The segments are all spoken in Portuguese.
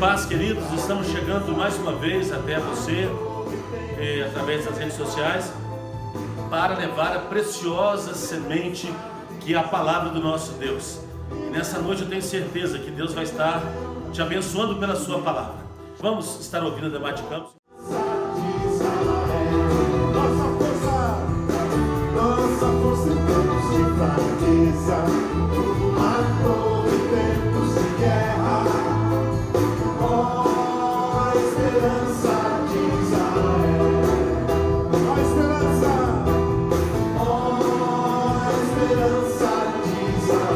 paz, queridos, estamos chegando mais uma vez até você, através das redes sociais, para levar a preciosa semente que é a palavra do nosso Deus. E nessa noite eu tenho certeza que Deus vai estar te abençoando pela sua palavra. Vamos estar ouvindo o debate de campos? Nossa força em tempos de fraqueza, a dor em tempos de guerra, ó esperança de Israel, ó esperança de Israel,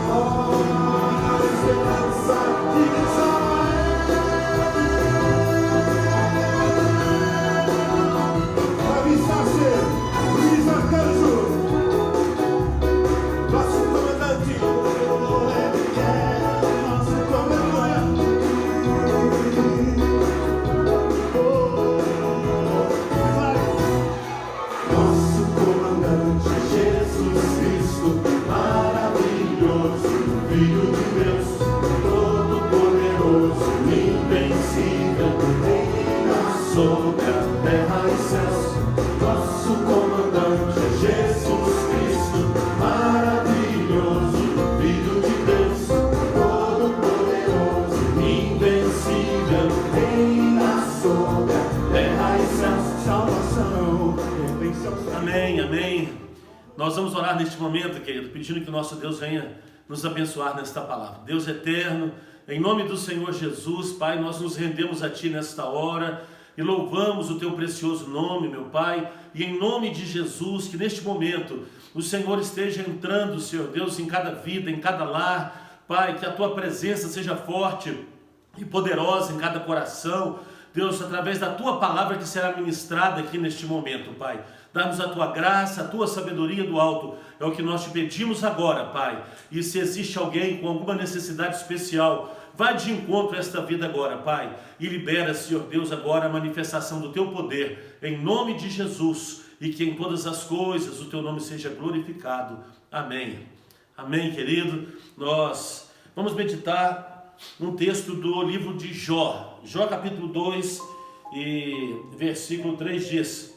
ó esperança de Israel. Luiz Arcanjo, nosso comandante, ele é nosso comandante. Nosso comandante Jesus Cristo, maravilhoso, Filho de Deus, todo-poderoso, invencível, reina sobre a terra e céus. Nosso comandante é Jesus Cristo, maravilhoso, Filho de Deus, todo-poderoso, invencível, reina sobre a terra e céus. Salvação pertence ao Senhor. Amém, amém. Nós vamos orar neste momento, querido, pedindo que o nosso Deus venha nos abençoar nesta palavra. Deus eterno, em nome do Senhor Jesus, Pai, nós nos rendemos a Ti nesta hora e louvamos o Teu precioso nome, meu Pai, e em nome de Jesus, que neste momento o Senhor esteja entrando, Senhor Deus, em cada vida, em cada lar, Pai, que a Tua presença seja forte e poderosa em cada coração, Deus, através da Tua palavra que será ministrada aqui neste momento, Pai. Dá-nos a Tua graça, a Tua sabedoria do alto, é o que nós te pedimos agora, Pai. E se existe alguém com alguma necessidade especial, vai de encontro a esta vida agora, Pai, e libera, Senhor Deus, agora a manifestação do Teu poder, em nome de Jesus, e que em todas as coisas o Teu nome seja glorificado. Amém. Amém, querido. Nós vamos meditar um texto do livro de Jó. Jó capítulo 2 e versículo 3 diz: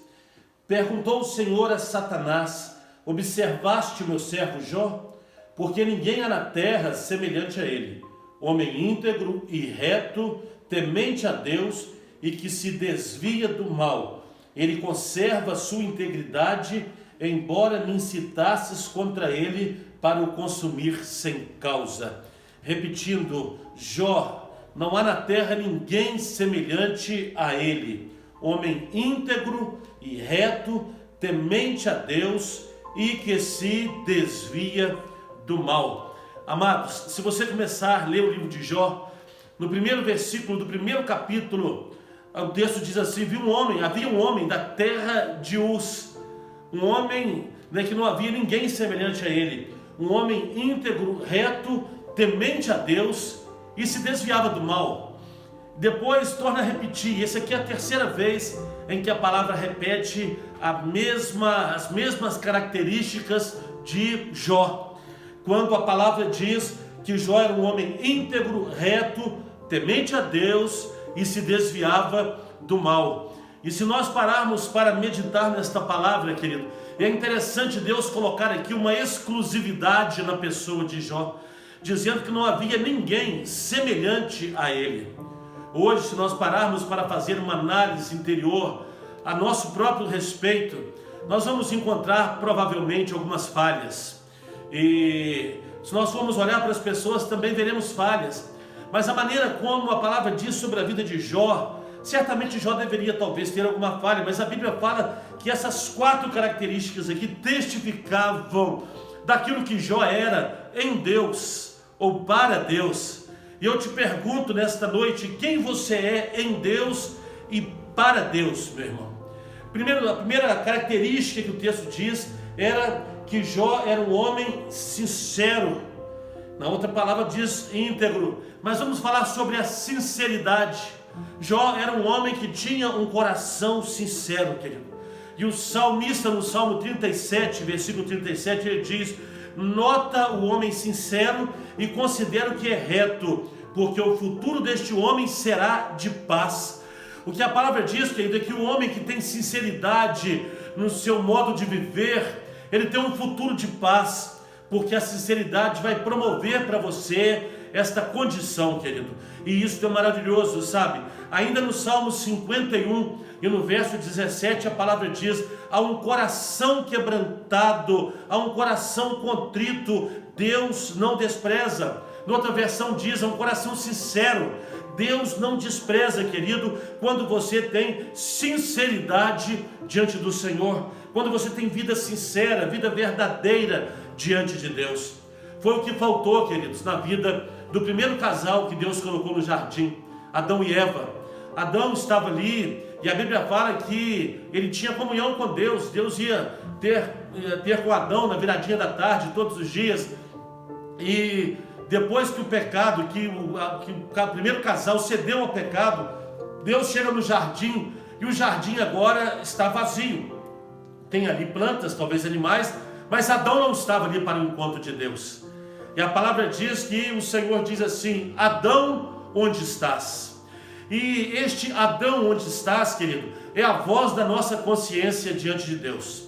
Perguntou o Senhor a Satanás: observaste meu servo Jó? Porque ninguém há na terra semelhante a ele, homem íntegro e reto, temente a Deus e que se desvia do mal. Ele conserva a sua integridade, embora me incitasses contra ele para o consumir sem causa. Repetindo, Jó, não há na terra ninguém semelhante a ele, homem íntegro e reto, temente a Deus e que se desvia do mal. Amados, se você começar a ler o livro de Jó, no primeiro versículo do primeiro capítulo, o texto diz assim: havia um homem da terra de Uz, um homem, que não havia ninguém semelhante a ele, um homem íntegro, reto, temente a Deus e se desviava do mal. Depois torna a repetir, essa aqui é a terceira vez em que a palavra repete as mesmas características de Jó. Quando a palavra diz que Jó era um homem íntegro, reto, temente a Deus e se desviava do mal. E se nós pararmos para meditar nesta palavra, querido, é interessante Deus colocar aqui uma exclusividade na pessoa de Jó, dizendo que não havia ninguém semelhante a ele. Hoje, se nós pararmos para fazer uma análise interior a nosso próprio respeito, nós vamos encontrar provavelmente algumas falhas. E se nós formos olhar para as pessoas, também veremos falhas. Mas a maneira como a palavra diz sobre a vida de Jó, certamente Jó deveria talvez ter alguma falha, mas a Bíblia fala que essas 4 características aqui testificavam daquilo que Jó era em Deus ou para Deus. E eu te pergunto nesta noite, quem você é em Deus e para Deus, meu irmão? A primeira característica que o texto diz era que Jó era um homem sincero. Na outra palavra diz íntegro, mas vamos falar sobre a sinceridade. Jó era um homem que tinha um coração sincero, querido. E o salmista no Salmo 37, versículo 37, ele diz: nota o homem sincero e considera o que é reto, porque o futuro deste homem será de paz. O que a palavra diz, querido, é que o homem que tem sinceridade no seu modo de viver, ele tem um futuro de paz, porque a sinceridade vai promover para você esta condição, querido. E isso é maravilhoso, sabe? Ainda no Salmo 51 e no verso 17 a palavra diz: a um coração quebrantado, a um coração contrito, Deus não despreza. Noutra versão diz: a um coração sincero, Deus não despreza, querido, quando você tem sinceridade diante do Senhor, quando você tem vida sincera, vida verdadeira diante de Deus. Foi o que faltou, queridos, na vida do primeiro casal que Deus colocou no jardim, Adão e Eva. Adão estava ali e a Bíblia fala que ele tinha comunhão com Deus. Deus ia ter com Adão na viradinha da tarde, todos os dias. E depois que o pecado, que o primeiro casal cedeu ao pecado, Deus chega no jardim e o jardim agora está vazio. Tem ali plantas, talvez animais, mas Adão não estava ali para o encontro de Deus. E a palavra diz que o Senhor diz assim: Adão, onde estás? E este Adão, onde estás, querido, é a voz da nossa consciência diante de Deus.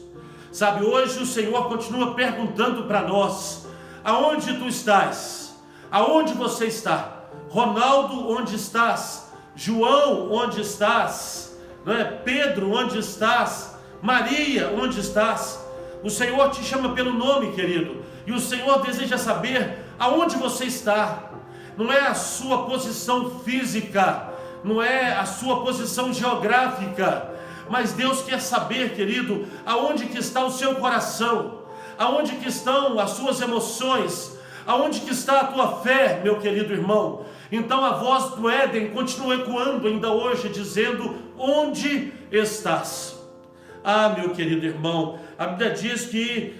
Sabe, hoje o Senhor continua perguntando para nós: aonde tu estás? Aonde você está? Ronaldo, onde estás? João, onde estás? Não é? Pedro, onde estás? Maria, onde estás? O Senhor te chama pelo nome, querido, e o Senhor deseja saber aonde você está. Não é a sua posição física, não é a sua posição geográfica, mas Deus quer saber, querido, aonde que está o seu coração, aonde que estão as suas emoções, aonde que está a tua fé, meu querido irmão. Então a voz do Éden continua ecoando ainda hoje, dizendo: onde estás? Ah, meu querido irmão, a Bíblia diz que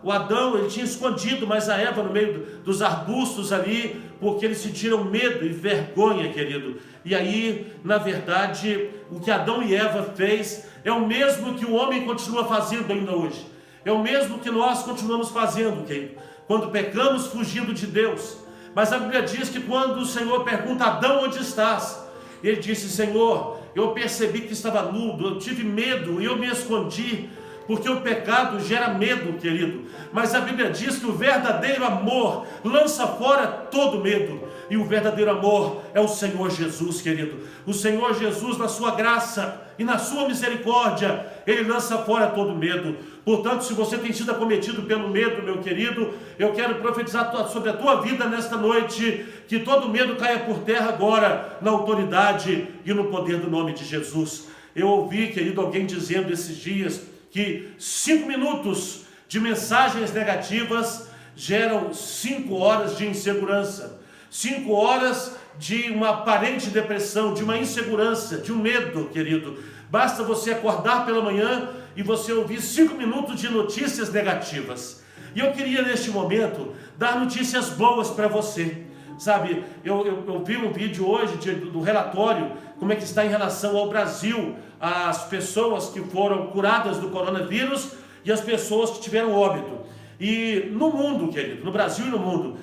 o Adão, ele tinha escondido mais a Eva no meio dos arbustos ali, porque eles sentiram medo e vergonha, querido. E aí, na verdade, o que Adão e Eva fez é o mesmo que o homem continua fazendo ainda hoje. É o mesmo que nós continuamos fazendo, querido, quando pecamos fugindo de Deus. Mas a Bíblia diz que quando o Senhor pergunta: Adão, onde estás? Ele disse: Senhor, eu percebi que estava nudo, eu tive medo e eu me escondi, porque o pecado gera medo, querido. Mas a Bíblia diz que o verdadeiro amor lança fora todo medo, e o verdadeiro amor é o Senhor Jesus, querido. O Senhor Jesus, na sua graça e na sua misericórdia, Ele lança fora todo medo. Portanto, se você tem sido acometido pelo medo, meu querido, eu quero profetizar sobre a tua vida nesta noite, que todo medo caia por terra agora, na autoridade e no poder do nome de Jesus. Eu ouvi, querido, alguém dizendo esses dias que 5 minutos de mensagens negativas geram 5 horas de insegurança, 5 horas de uma aparente depressão, de uma insegurança, de um medo, querido. Basta você acordar pela manhã e você ouvir 5 minutos de notícias negativas. E eu queria neste momento dar notícias boas para você. Sabe, eu vi um vídeo hoje do relatório, como é que está em relação ao Brasil, as pessoas que foram curadas do coronavírus e as pessoas que tiveram óbito. E no mundo, querido, no Brasil e no mundo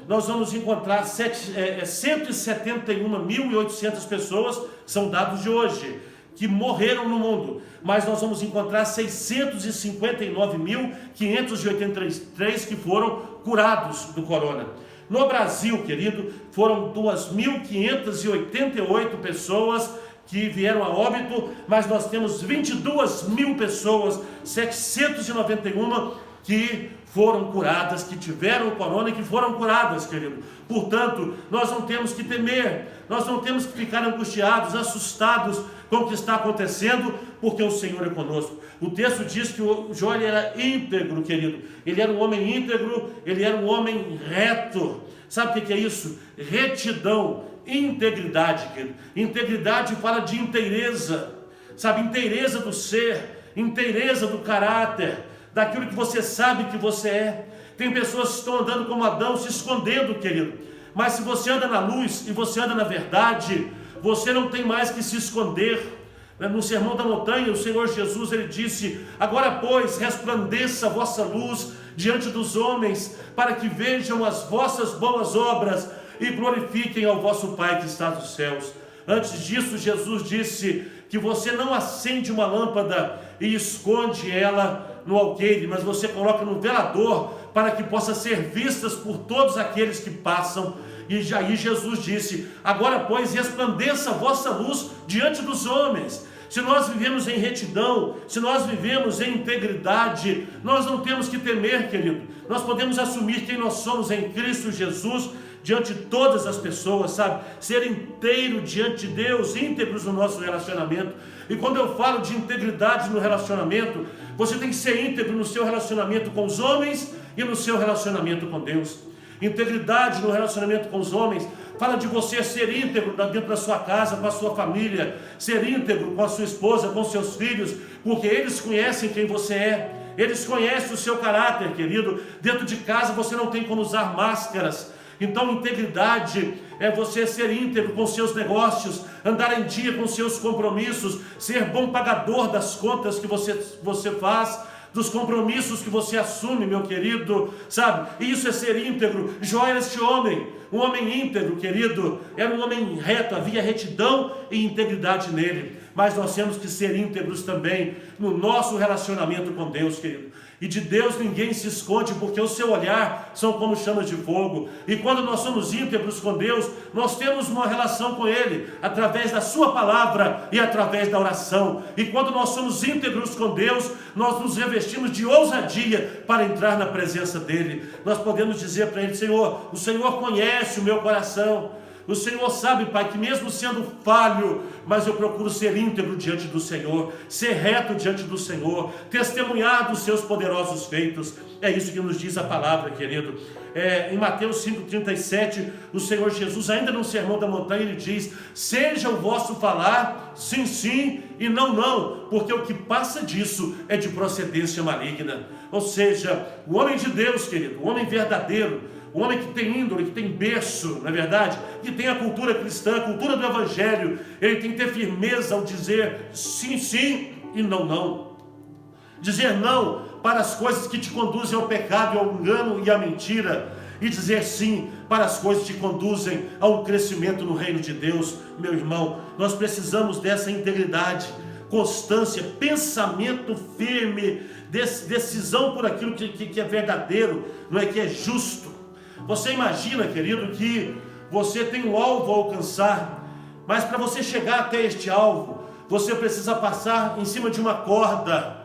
nós vamos encontrar 171.800 pessoas, são dados de hoje, que morreram no mundo, mas nós vamos encontrar 659.583 que foram curados do corona. No Brasil, querido, foram 2.588 pessoas que vieram a óbito, mas nós temos 22.000 pessoas, 791 que foram curadas, que tiveram o corona e que foram curadas, querido. Portanto, nós não temos que temer, nós não temos que ficar angustiados, assustados com o que está acontecendo, porque o Senhor é conosco. O texto diz que o Jó era íntegro, querido. Ele era um homem íntegro, ele era um homem reto. Sabe o que é isso? Retidão, integridade, querido. Integridade fala de inteireza, sabe? Inteireza do ser, inteireza do caráter, daquilo que você sabe que você é. Tem pessoas que estão andando como Adão, se escondendo, querido. Mas se você anda na luz e você anda na verdade, você não tem mais que se esconder. No Sermão da Montanha, o Senhor Jesus, ele disse: agora, pois, resplandeça a vossa luz diante dos homens, para que vejam as vossas boas obras e glorifiquem ao vosso Pai que está nos céus. Antes disso, Jesus disse que você não acende uma lâmpada e esconde ela no alqueire, mas você coloca no velador para que possa ser vistas por todos aqueles que passam. E aí Jesus disse: agora, pois, resplandeça a vossa luz diante dos homens. Se nós vivemos em retidão, se nós vivemos em integridade, nós não temos que temer, querido. Nós podemos assumir quem nós somos em Cristo Jesus diante de todas as pessoas, sabe? Ser inteiro diante de Deus, íntegros no nosso relacionamento. E quando eu falo de integridade no relacionamento, você tem que ser íntegro no seu relacionamento com os homens e no seu relacionamento com Deus. Integridade no relacionamento com os homens fala de você ser íntegro dentro da sua casa, com a sua família, ser íntegro com a sua esposa, com seus filhos, porque eles conhecem quem você é, eles conhecem o seu caráter, querido. Dentro de casa você não tem como usar máscaras. Então, integridade é você ser íntegro com seus negócios, andar em dia com seus compromissos, ser bom pagador das contas que você faz, dos compromissos que você assume, meu querido, sabe? E isso é ser íntegro. Jó era este homem, um homem íntegro, querido, era um homem reto, havia retidão e integridade nele. Mas nós temos que ser íntegros também no nosso relacionamento com Deus, querido. E de Deus ninguém se esconde, porque o seu olhar são como chamas de fogo. E quando nós somos íntegros com Deus, nós temos uma relação com Ele, através da sua palavra e através da oração. E quando nós somos íntegros com Deus, nós nos revestimos de ousadia para entrar na presença dEle. Nós podemos dizer para Ele: Senhor, o Senhor conhece o meu coração. O Senhor sabe, Pai, que mesmo sendo falho, mas eu procuro ser íntegro diante do Senhor, ser reto diante do Senhor, testemunhar dos seus poderosos feitos. É isso que nos diz a palavra, querido. Em Mateus 5,37, o Senhor Jesus, ainda no Sermão da Montanha, ele diz: seja o vosso falar sim, sim e não, não, porque o que passa disso é de procedência maligna. Ou seja, o homem de Deus, querido, o homem verdadeiro, o homem que tem índole, que tem berço, não é verdade? Que tem a cultura cristã, a cultura do evangelho, ele tem que ter firmeza ao dizer sim, sim e não, não. Dizer não para as coisas que te conduzem ao pecado, ao engano e à mentira. E dizer sim para as coisas que te conduzem a um crescimento no reino de Deus. Meu irmão, nós precisamos dessa integridade, constância, pensamento firme, decisão por aquilo que é verdadeiro, não é, que é justo. Você imagina, querido, que você tem um alvo a alcançar, mas para você chegar até este alvo, você precisa passar em cima de uma corda.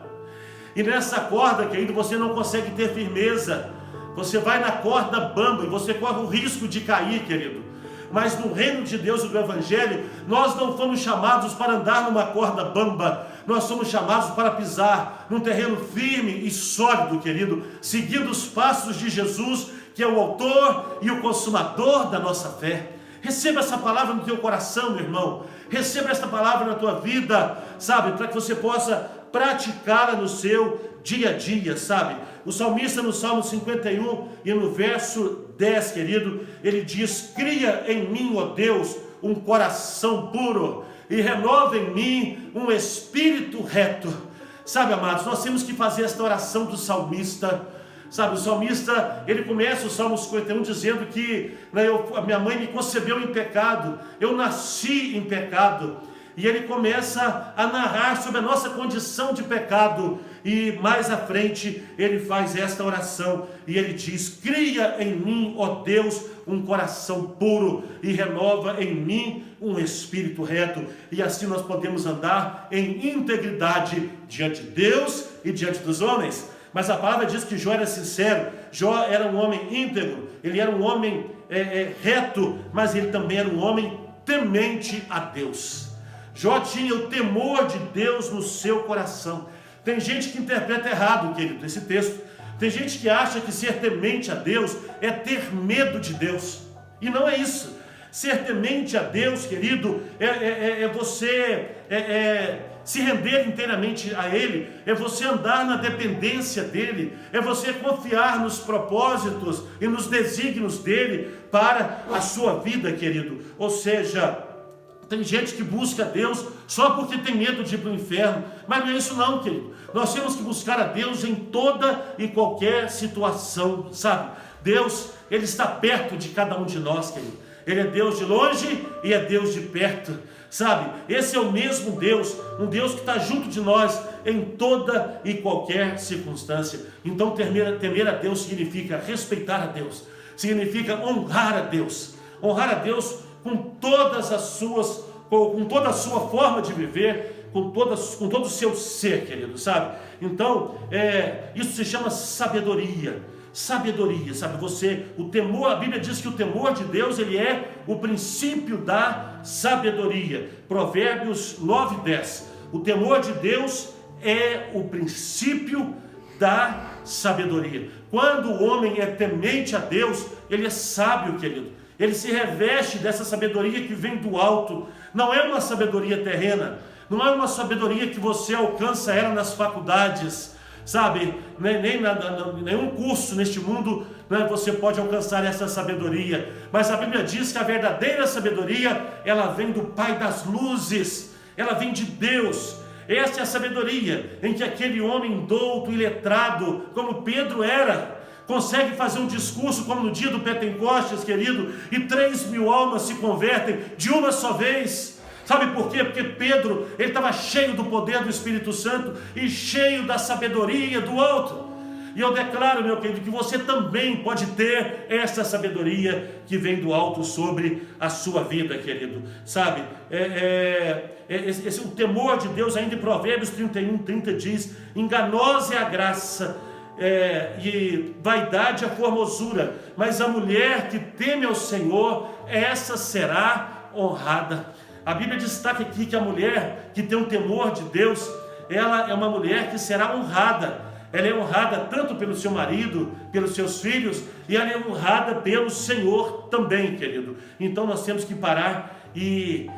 E nessa corda, querido, você não consegue ter firmeza. Você vai na corda bamba e você corre o risco de cair, querido. Mas no reino de Deus e do Evangelho, nós não fomos chamados para andar numa corda bamba. Nós somos chamados para pisar num terreno firme e sólido, querido, seguindo os passos de Jesus, que é o autor e o consumador da nossa fé. Receba essa palavra no teu coração, meu irmão. Receba essa palavra na tua vida, sabe? Para que você possa praticá-la no seu dia a dia, sabe? O salmista no Salmo 51 e no verso 10, querido, ele diz: cria em mim, ó Deus, um coração puro e renova em mim um espírito reto. Sabe, amados, nós temos que fazer esta oração do salmista. Sabe, o salmista, ele começa o Salmo 51 dizendo que a minha mãe me concebeu em pecado, eu nasci em pecado. E ele começa a narrar sobre a nossa condição de pecado. E mais à frente ele faz esta oração e ele diz: cria em mim, ó Deus, um coração puro e renova em mim um espírito reto. E assim nós podemos andar em integridade diante de Deus e diante dos homens. Mas a palavra diz que Jó era sincero, Jó era um homem íntegro, ele era um homem reto, mas ele também era um homem temente a Deus. Jó tinha o temor de Deus no seu coração. Tem gente que interpreta errado, querido, esse texto. Tem gente que acha que ser temente a Deus é ter medo de Deus. E não é isso. Ser temente a Deus, querido, é você se render inteiramente a Ele, é você andar na dependência dEle, é você confiar nos propósitos e nos desígnios dEle para a sua vida, querido. Ou seja, Tem gente que busca Deus só porque tem medo de ir para o inferno, mas não é isso não, querido. Nós temos que buscar a Deus em toda e qualquer situação, sabe? Deus, Ele está perto de cada um de nós, querido. Ele é Deus de longe e é Deus de perto, sabe? Esse é o mesmo Deus, um Deus que está junto de nós em toda e qualquer circunstância. Então temer a Deus significa respeitar a Deus, significa honrar a Deus com toda a sua forma de viver, com todo o seu ser, querido, sabe? Então, isso se chama sabedoria, sabe? O temor, a Bíblia diz que o temor de Deus, ele é o princípio da sabedoria. Provérbios 9:10. O temor de Deus é o princípio da sabedoria. Quando o homem é temente a Deus, ele é sábio, querido. Ele se reveste dessa sabedoria que vem do alto. Não é uma sabedoria terrena, não é uma sabedoria que você alcança ela nas faculdades, sabe? Nenhum curso neste mundo, né, você pode alcançar essa sabedoria. Mas a Bíblia diz que a verdadeira sabedoria, ela vem do Pai das luzes, ela vem de Deus. Essa é a sabedoria em que aquele homem douto e letrado, como Pedro era, consegue fazer um discurso como no dia do Pentecostes, querido, e 3.000 almas se convertem de uma só vez. Sabe por quê? Porque Pedro, ele estava cheio do poder do Espírito Santo e cheio da sabedoria do alto. E eu declaro, meu querido, que você também pode ter essa sabedoria que vem do alto sobre a sua vida, querido. Sabe? O temor de Deus, ainda em Provérbios 31:30 diz: enganosa é a graça, e vaidade a formosura, mas a mulher que teme ao Senhor, essa será honrada. A Bíblia destaca aqui que a mulher que tem um temor de Deus, ela é uma mulher que será honrada. Ela é honrada tanto pelo seu marido, pelos seus filhos, e ela é honrada pelo Senhor também, querido. Então nós temos que parar e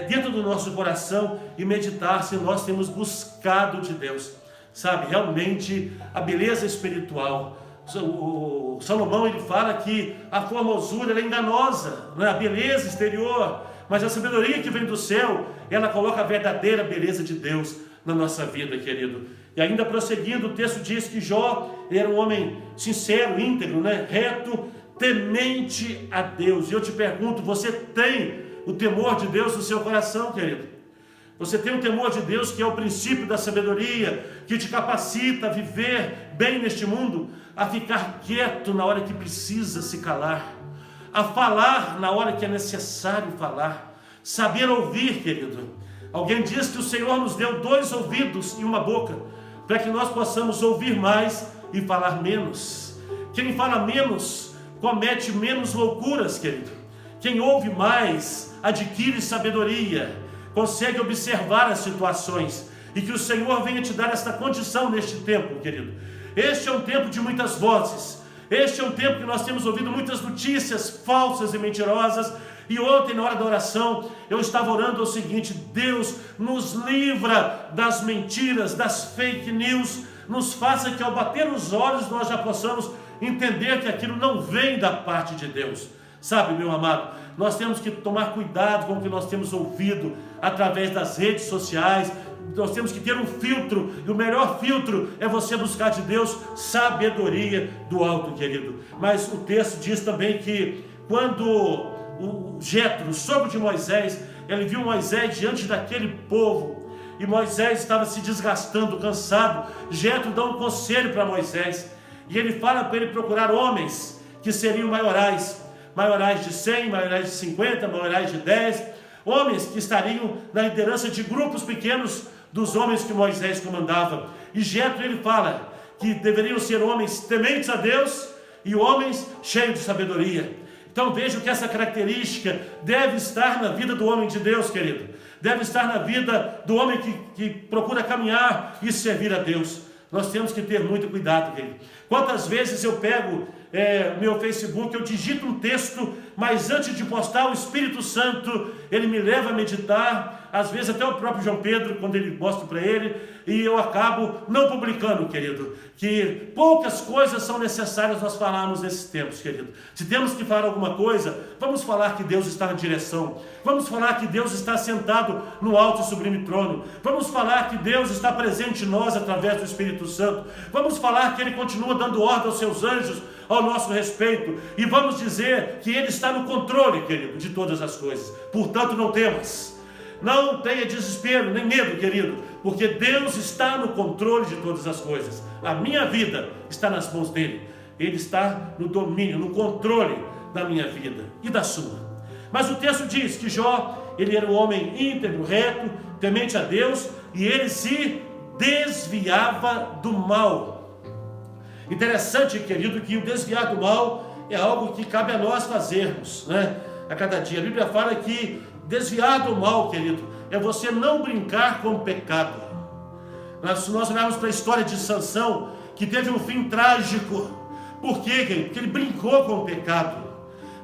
dentro do nosso coração e meditar se nós temos buscado de Deus, sabe? Realmente a beleza espiritual. O Salomão, ele fala que a formosura ela é enganosa, não é? A beleza exterior, mas a sabedoria que vem do céu, ela coloca a verdadeira beleza de Deus na nossa vida, querido. E ainda prosseguindo, o texto diz que Jó era um homem sincero, íntegro, né? Reto, temente a Deus. E eu te pergunto, você tem o temor de Deus no seu coração, querido? Você tem o temor de Deus, que é o princípio da sabedoria, que te capacita a viver bem neste mundo, a ficar quieto na hora que precisa se calar, a falar na hora que é necessário falar, saber ouvir, querido. Alguém diz que o Senhor nos deu 2 ouvidos e uma boca, para que nós possamos ouvir mais e falar menos. Quem fala menos, comete menos loucuras, querido. Quem ouve mais, adquire sabedoria, consegue observar as situações, e que o Senhor venha te dar esta condição neste tempo, querido. Este é um tempo de muitas vozes, este é um tempo que nós temos ouvido muitas notícias falsas e mentirosas. E ontem, na hora da oração, eu estava orando o seguinte: Deus, nos livra das mentiras, das fake news, nos faça que ao bater os olhos nós já possamos entender que aquilo não vem da parte de Deus. Sabe, meu amado, nós temos que tomar cuidado com o que nós temos ouvido através das redes sociais. Nós temos que ter um filtro, e o melhor filtro é você buscar de Deus sabedoria do alto, querido. Mas o texto diz também que quando o Jetro, o sogro de Moisés, ele viu Moisés diante daquele povo, e Moisés estava se desgastando, cansado. Jetro dá um conselho para Moisés, e ele fala para ele procurar homens que seriam maiorais de 100, maiorais de 50, maiorais de 10, homens que estariam na liderança de grupos pequenos dos homens que Moisés comandava. E Jetro, ele fala que deveriam ser homens tementes a Deus e homens cheios de sabedoria. Então veja que essa característica deve estar na vida do homem de Deus, querido. Deve estar na vida do homem que procura caminhar e servir a Deus. Nós temos que ter muito cuidado, querido. Quantas vezes eu pego meu Facebook, eu digito um texto, mas antes de postar, o Espírito Santo, ele me leva a meditar, às vezes até o próprio João Pedro, quando ele mostra para ele, e eu acabo não publicando, querido, que poucas coisas são necessárias nós falarmos nesses tempos, querido. Se temos que falar alguma coisa, vamos falar que Deus está na direção, vamos falar que Deus está sentado no alto e sublime trono, vamos falar que Deus está presente em nós através do Espírito Santo, vamos falar que Ele continua dando ordem aos seus anjos ao nosso respeito, e vamos dizer que Ele está no controle, querido, de todas as coisas. Portanto, não temas, não tenha desespero, nem medo, querido, porque Deus está no controle de todas as coisas. A minha vida está nas mãos dEle, Ele está no domínio, no controle da minha vida e da sua. Mas o texto diz que Jó, ele era um homem íntegro, reto, temente a Deus, e ele se desviava do mal. Interessante, querido, que o desviar do mal é algo que cabe a nós fazermos, né? A cada dia. A Bíblia fala que desviar do mal, querido, é você não brincar com o pecado. Se nós olharmos para a história de Sansão, que teve um fim trágico. Por quê, querido? Porque ele brincou com o pecado.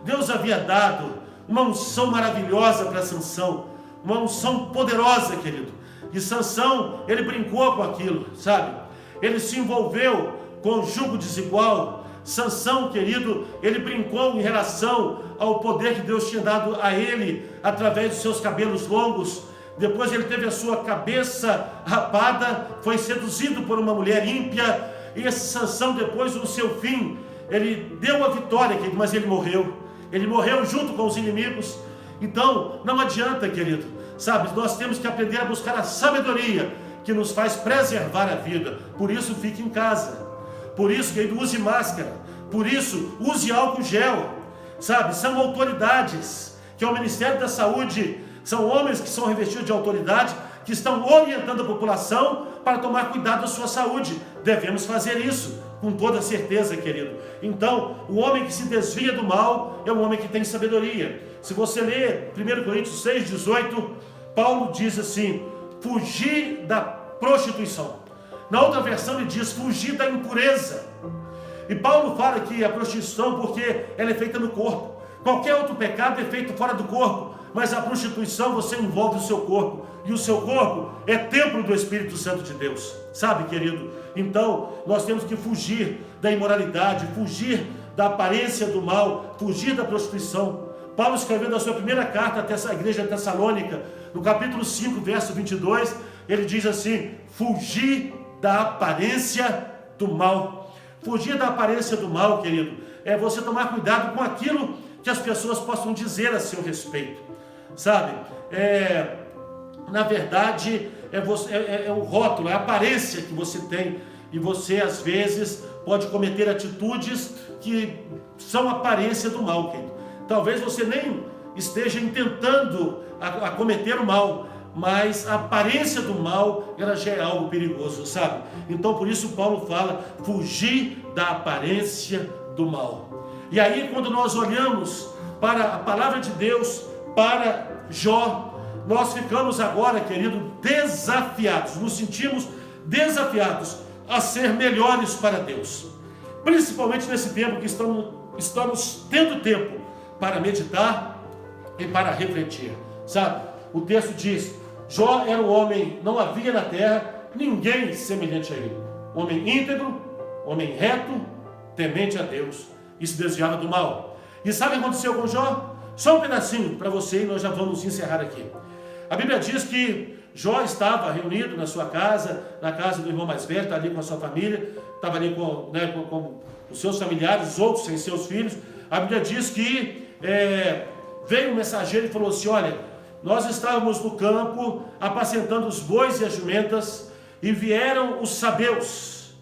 Deus havia dado uma unção maravilhosa para Sansão, uma unção poderosa, querido. E Sansão, ele brincou com aquilo, sabe? Ele se envolveu com o jugo desigual. Sansão, querido, ele brincou em relação ao poder que Deus tinha dado a ele através dos seus cabelos longos. Depois ele teve a sua cabeça rapada, foi seduzido por uma mulher ímpia, e esse Sansão, depois do seu fim, ele deu a vitória, querido, mas ele morreu junto com os inimigos. Então não adianta, querido, sabe, nós temos que aprender a buscar a sabedoria que nos faz preservar a vida. Por isso fique em casa, por isso, querido, use máscara, por isso use álcool gel, sabe? São autoridades, que é o Ministério da Saúde, são homens que são revestidos de autoridade, que estão orientando a população para tomar cuidado da sua saúde. Devemos fazer isso com toda certeza, querido. Então, o homem que se desvia do mal é um homem que tem sabedoria. Se você ler 1 Coríntios 6,18, Paulo diz assim: fugir da prostituição. Na outra versão ele diz fugir da impureza. E Paulo fala que a prostituição, porque ela é feita no corpo. Qualquer outro pecado é feito fora do corpo, mas a prostituição você envolve o seu corpo, e o seu corpo é templo do Espírito Santo de Deus, sabe, querido? Então nós temos que fugir da imoralidade, fugir da aparência do mal, fugir da prostituição. Paulo escreveu na sua primeira carta à igreja de Tessalônica, no capítulo 5, verso 22, ele diz assim: fugir da aparência do mal. Fugir da aparência do mal, querido, é você tomar cuidado com aquilo que as pessoas possam dizer a seu respeito, sabe? Na verdade, é o rótulo, é a aparência que você tem, e você às vezes pode cometer atitudes que são aparência do mal, querido. Talvez você nem esteja intentando a cometer o mal, mas a aparência do mal, ela já é algo perigoso, sabe? Então por isso Paulo fala, fugir da aparência do mal. E aí quando nós olhamos para a palavra de Deus, para Jó, nós ficamos agora, querido, desafiados, nos sentimos desafiados a ser melhores para Deus. Principalmente nesse tempo que estamos tendo tempo para meditar e para refletir, sabe? O texto diz, Jó era um homem, não havia na terra ninguém semelhante a ele. Homem íntegro, homem reto, temente a Deus, e se desviava do mal. E sabe o que aconteceu com Jó? Só um pedacinho para você e nós já vamos encerrar aqui. A Bíblia diz que Jó estava reunido na sua casa, na casa do irmão mais velho, está ali com a sua família, estava ali com os seus familiares, os outros sem seus filhos. A Bíblia diz que veio um mensageiro e falou assim, olha, nós estávamos no campo apacentando os bois e as jumentas, e vieram os sabeus,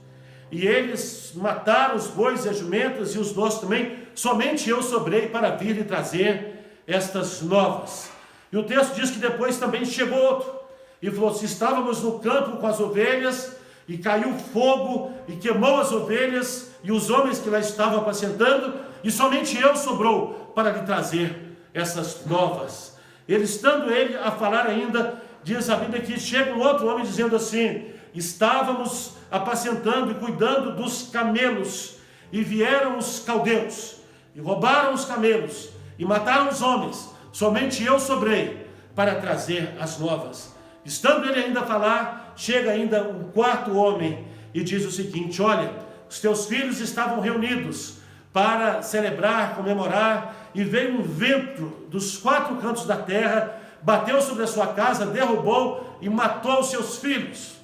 e eles mataram os bois e as jumentas, e os nossos também, somente eu sobrei para vir lhe trazer estas novas. E o texto diz que depois também chegou outro, e falou assim, estávamos no campo com as ovelhas, e caiu fogo, e queimou as ovelhas, e os homens que lá estavam apacentando, e somente eu sobrou para lhe trazer essas novas. Estando ele a falar ainda, diz a Bíblia que chega um outro homem dizendo assim, estávamos apacentando e cuidando dos camelos, E vieram os caldeus, e roubaram os camelos, e mataram os homens. Somente eu sobrei para trazer as novas. Estando ele ainda a falar, chega ainda um quarto homem e diz o seguinte: olha, os teus filhos estavam reunidos para celebrar, comemorar, e veio um vento dos quatro cantos da terra, bateu sobre a sua casa, derrubou e matou os seus filhos.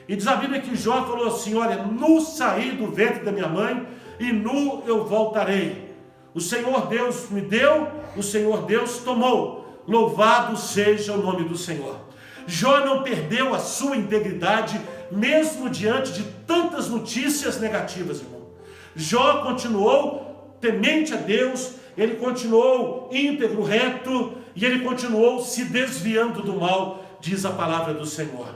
E diz a Bíblia que Jó falou assim: olha, nu saí do ventre da minha mãe, e nu eu voltarei. O Senhor Deus me deu, o Senhor Deus tomou. Louvado seja o nome do Senhor. Jó não perdeu a sua integridade, mesmo diante de tantas notícias negativas, irmão. Jó continuou temente a Deus, ele continuou íntegro, reto, e ele continuou se desviando do mal, diz a palavra do Senhor.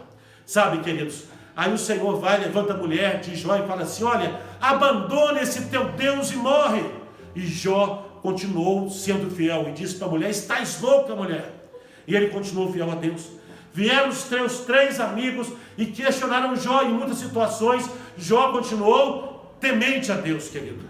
Sabe, queridos, aí o Senhor vai, levanta a mulher de Jó e fala assim: olha, abandone esse teu Deus e morre. E Jó continuou sendo fiel e disse para a mulher: estás louca, mulher. E ele continuou fiel a Deus. Vieram os três amigos e questionaram Jó em muitas situações. Jó continuou temente a Deus, querido.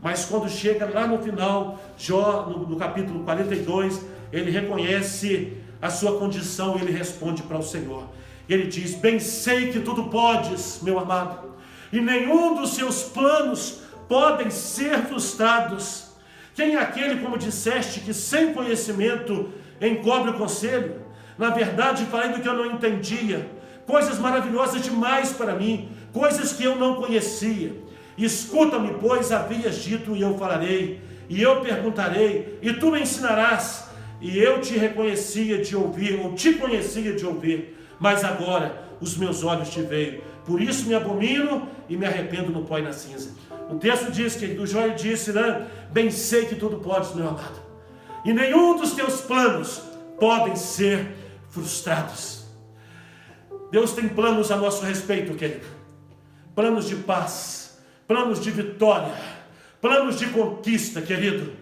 Mas quando chega lá no final, Jó, no capítulo 42, ele reconhece a sua condição e ele responde para o Senhor. Ele diz: bem sei que tudo podes, meu amado, e nenhum dos seus planos podem ser frustrados. Quem é aquele, como disseste, que sem conhecimento encobre o conselho? Na verdade, falei do que eu não entendia, coisas maravilhosas demais para mim, coisas que eu não conhecia. Escuta-me, pois havias dito, e eu falarei, e eu perguntarei, e tu me ensinarás. E eu te reconhecia de ouvir, ou te conhecia de ouvir, mas agora os meus olhos te veem. Por isso me abomino e me arrependo no pó e na cinza. O texto diz que o Jó disse, né? Bem sei que tudo podes, meu amado, e nenhum dos teus planos podem ser frustrados. Deus tem planos a nosso respeito, querido. Planos de paz, planos de vitória, planos de conquista, querido.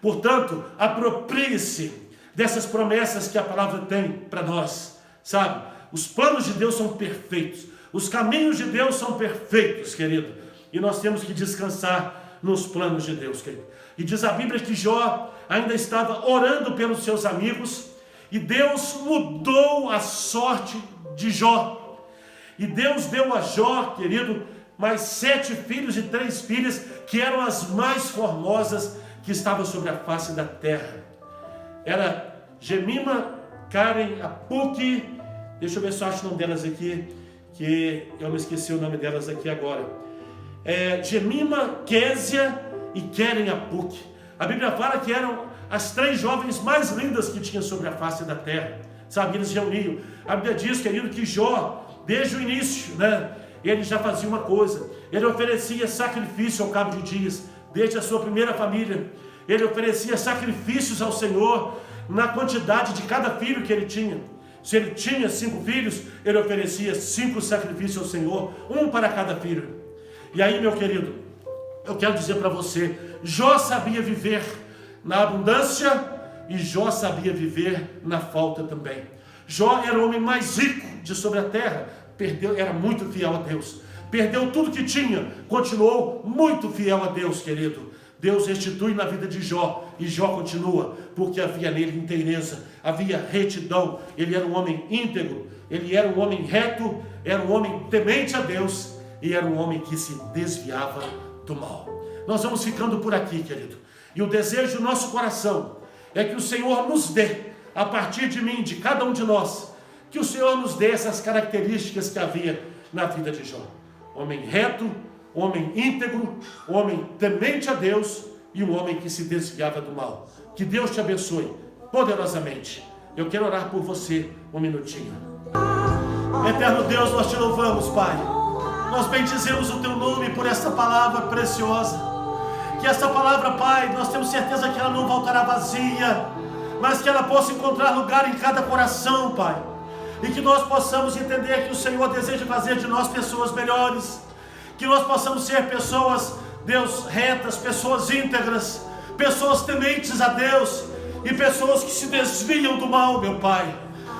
Portanto, aproprie-se dessas promessas que a palavra tem para nós, sabe? Os planos de Deus são perfeitos, os caminhos de Deus são perfeitos, querido. E nós temos que descansar nos planos de Deus, querido. E diz a Bíblia que Jó ainda estava orando pelos seus amigos, e Deus mudou a sorte de Jó. E Deus deu a Jó, querido, mais 7 filhos e 3 filhas, que eram as mais formosas que estavam sobre a face da terra. Era Jemima, Karen, Apuque, deixa eu ver se eu acho o nome delas aqui, que eu me esqueci o nome delas aqui agora. Jemima, Késia e Keren Apuque. A Bíblia fala que eram as 3 jovens mais lindas que tinha sobre a face da terra, sabe? Eles reuniam. A Bíblia diz, querido, que Jó, desde o início, né, ele já fazia uma coisa: ele oferecia sacrifício ao cabo de dias, desde a sua primeira família. Ele oferecia sacrifícios ao Senhor na quantidade de cada filho que ele tinha. Se ele tinha 5 filhos, ele oferecia 5 sacrifícios ao Senhor, um para cada filho. E aí, meu querido, eu quero dizer para você, Jó sabia viver na abundância e Jó sabia viver na falta também. Jó era o homem mais rico de sobre a terra, era muito fiel a Deus, perdeu tudo que tinha, continuou muito fiel a Deus, querido. Deus restitui na vida de Jó, e Jó continua, porque havia nele inteireza, havia retidão, ele era um homem íntegro, ele era um homem reto, era um homem temente a Deus, e era um homem que se desviava do mal. Nós vamos ficando por aqui, querido, e o desejo do nosso coração é que o Senhor nos dê, a partir de mim, de cada um de nós, que o Senhor nos dê essas características que havia na vida de Jó. Homem reto, homem íntegro, homem temente a Deus e um homem que se desviava do mal. Que Deus te abençoe poderosamente. Eu quero orar por você um minutinho. Eterno Deus, nós te louvamos, Pai. Nós bendizemos o teu nome por esta palavra preciosa. Que esta palavra, Pai, nós temos certeza que ela não voltará vazia, mas que ela possa encontrar lugar em cada coração, Pai. E que nós possamos entender que o Senhor deseja fazer de nós pessoas melhores. Que nós possamos ser pessoas, Deus, retas, pessoas íntegras, pessoas tementes a Deus e pessoas que se desviam do mal, meu Pai.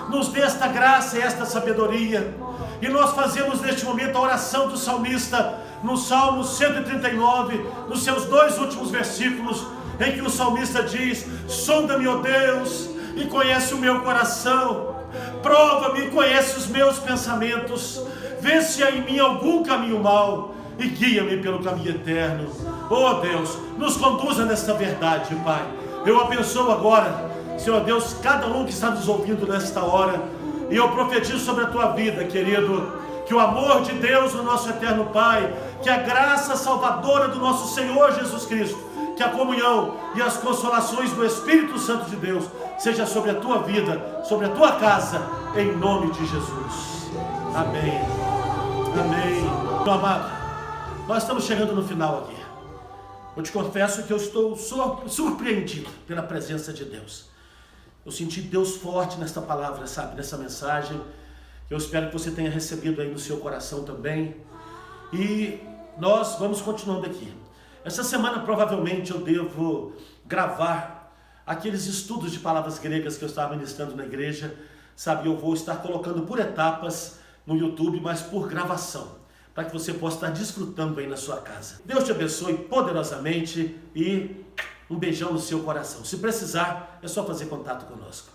nos dê esta graça e esta sabedoria. E nós fazemos neste momento a oração do salmista, no Salmo 139, nos seus 2 últimos versículos, em que o salmista diz: sonda-me, ó Deus, e conhece o meu coração, prova-me e conhece os meus pensamentos, vê se há em mim algum caminho mau, e guia-me pelo caminho eterno. Oh Deus, nos conduza nesta verdade, Pai. Eu abençoo agora, Senhor Deus, cada um que está nos ouvindo nesta hora, e eu profetizo sobre a tua vida, querido, que o amor de Deus, o nosso eterno Pai, que a graça salvadora do nosso Senhor Jesus Cristo, que a comunhão e as consolações do Espírito Santo de Deus seja sobre a tua vida, sobre a tua casa, em nome de Jesus. Amém. Amém. Meu amado, nós estamos chegando no final aqui. Eu te confesso que eu estou surpreendido pela presença de Deus. Eu senti Deus forte nesta palavra, sabe, nessa mensagem. Eu espero que você tenha recebido aí no seu coração também. E nós vamos continuando aqui. Essa semana provavelmente eu devo gravar aqueles estudos de palavras gregas que eu estava ministrando na igreja. Sabe, eu vou estar colocando por etapas no YouTube, mas por gravação, para que você possa estar desfrutando aí na sua casa. Deus te abençoe poderosamente e um beijão no seu coração. Se precisar, é só fazer contato conosco.